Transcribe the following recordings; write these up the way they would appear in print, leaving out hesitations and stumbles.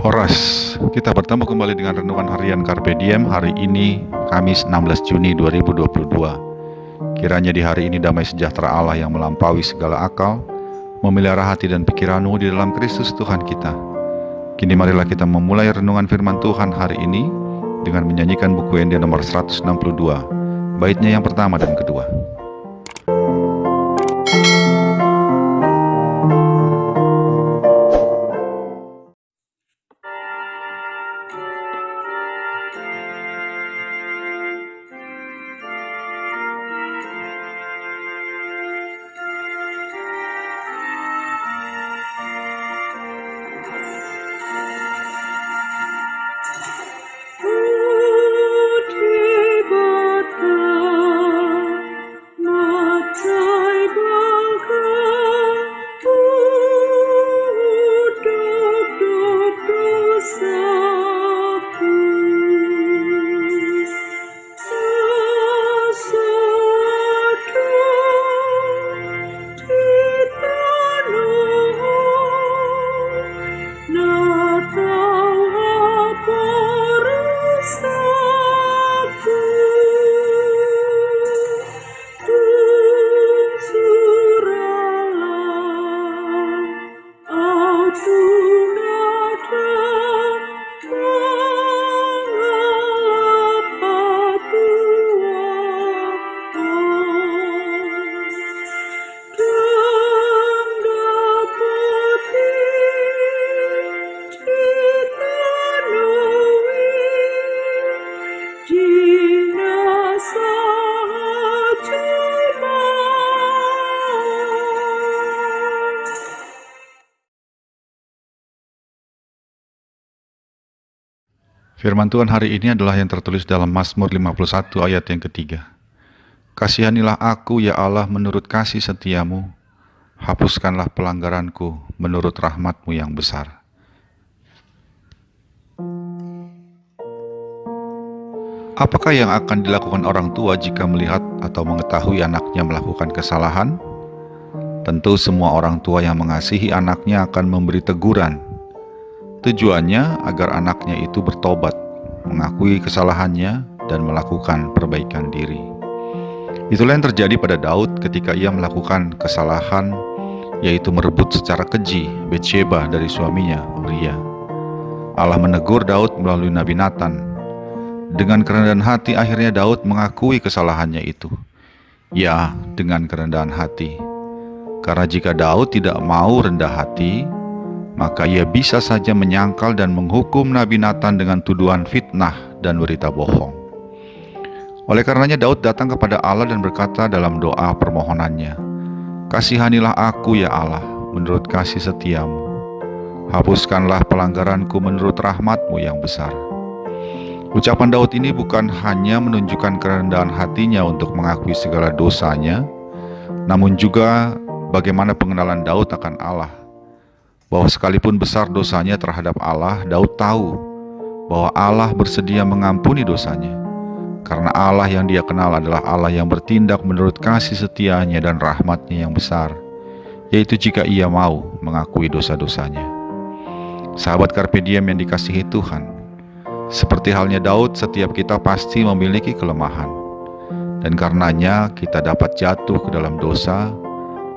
Horas, kita bertemu kembali dengan renungan harian Carpe Diem hari ini, Kamis 16 Juni 2022. Kiranya di hari ini damai sejahtera Allah yang melampaui segala akal, memelihara hati dan pikiranmu di dalam Kristus Tuhan kita. Kini marilah kita memulai renungan firman Tuhan hari ini dengan menyanyikan buku Ende nomor 162, baitnya yang pertama dan kedua. Firman Tuhan hari ini adalah yang tertulis dalam Mazmur 51 ayat yang ketiga. Kasihanilah aku ya Allah menurut kasih setiamu, hapuskanlah pelanggaranku menurut rahmatmu yang besar. Apakah yang akan dilakukan orang tua jika melihat atau mengetahui anaknya melakukan kesalahan? Tentu semua orang tua yang mengasihi anaknya akan memberi teguran. Tujuannya agar anaknya itu bertobat, mengakui kesalahannya, dan melakukan perbaikan diri. Itulah yang terjadi pada Daud ketika ia melakukan kesalahan, yaitu merebut secara keji Betsheba dari suaminya, Uria. Allah menegur Daud melalui Nabi Nathan. Dengan kerendahan hati akhirnya Daud mengakui kesalahannya itu. Ya, dengan kerendahan hati. Karena jika Daud tidak mau rendah hati, maka ia bisa saja menyangkal dan menghukum Nabi Nathan dengan tuduhan fitnah dan berita bohong. Oleh karenanya Daud datang kepada Allah dan berkata dalam doa permohonannya, "Kasihanilah aku ya Allah menurut kasih setiamu. Hapuskanlah pelanggaranku menurut rahmatmu yang besar." Ucapan Daud ini bukan hanya menunjukkan kerendahan hatinya untuk mengakui segala dosanya, namun juga bagaimana pengenalan Daud akan Allah. Bahwa sekalipun besar dosanya terhadap Allah, Daud tahu bahwa Allah bersedia mengampuni dosanya. Karena Allah yang dia kenal adalah Allah yang bertindak menurut kasih setianya dan rahmatnya yang besar, yaitu jika ia mau mengakui dosa-dosanya. Sahabat Carpe Diem yang dikasihi Tuhan, seperti halnya Daud, setiap kita pasti memiliki kelemahan. Dan karenanya kita dapat jatuh ke dalam dosa,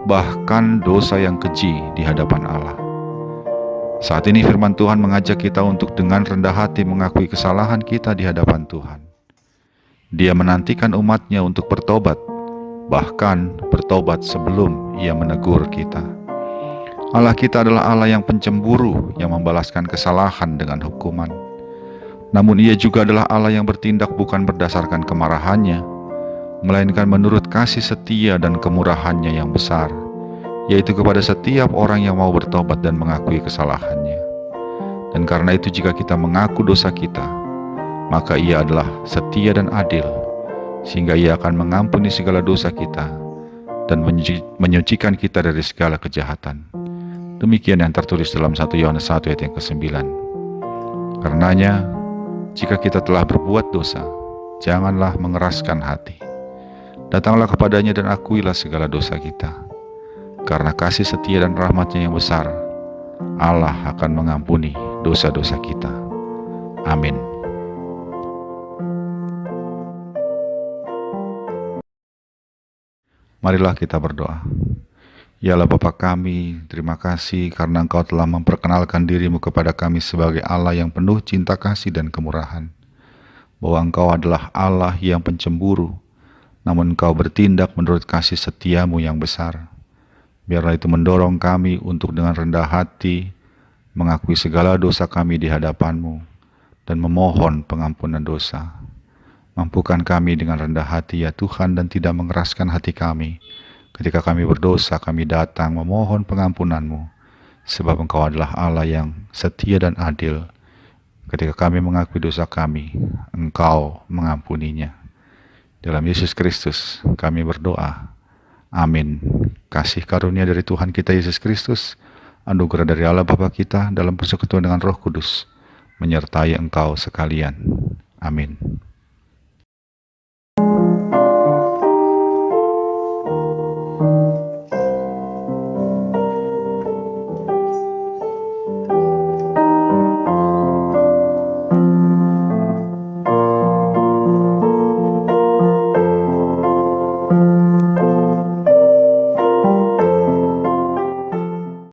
bahkan dosa yang keji di hadapan Allah. Saat ini firman Tuhan mengajak kita untuk dengan rendah hati mengakui kesalahan kita di hadapan Tuhan. Dia menantikan umatnya untuk bertobat, bahkan bertobat sebelum ia menegur kita. Allah kita adalah Allah yang pencemburu, yang membalaskan kesalahan dengan hukuman. Namun ia juga adalah Allah yang bertindak bukan berdasarkan kemarahannya, melainkan menurut kasih setia dan kemurahannya yang besar, yaitu kepada setiap orang yang mau bertobat dan mengakui kesalahannya. Dan karena itu jika kita mengaku dosa kita, maka ia adalah setia dan adil, sehingga ia akan mengampuni segala dosa kita dan menyucikan kita dari segala kejahatan. Demikian yang tertulis dalam 1 Yohanes 1 ayat yang ke-9. Karenanya, jika kita telah berbuat dosa, janganlah mengeraskan hati. Datanglah kepadanya dan akuilah segala dosa kita. Karena kasih setia dan rahmatnya yang besar, Allah akan mengampuni dosa-dosa kita. Amin. Marilah kita berdoa. Ya Allah Bapa kami, terima kasih karena Engkau telah memperkenalkan dirimu kepada kami sebagai Allah yang penuh cinta kasih dan kemurahan. Bahwa Engkau adalah Allah yang pencemburu, namun Engkau bertindak menurut kasih setiamu yang besar. Biarlah itu mendorong kami untuk dengan rendah hati mengakui segala dosa kami di hadapan-Mu dan memohon pengampunan dosa. Mampukan kami dengan rendah hati ya Tuhan dan tidak mengeraskan hati kami. Ketika kami berdosa, kami datang memohon pengampunan-Mu, sebab Engkau adalah Allah yang setia dan adil. Ketika kami mengakui dosa kami, Engkau mengampuninya. Dalam Yesus Kristus kami berdoa. Amin. Kasih karunia dari Tuhan kita Yesus Kristus, anugerah dari Allah Bapa kita dalam persekutuan dengan Roh Kudus, menyertai engkau sekalian. Amin.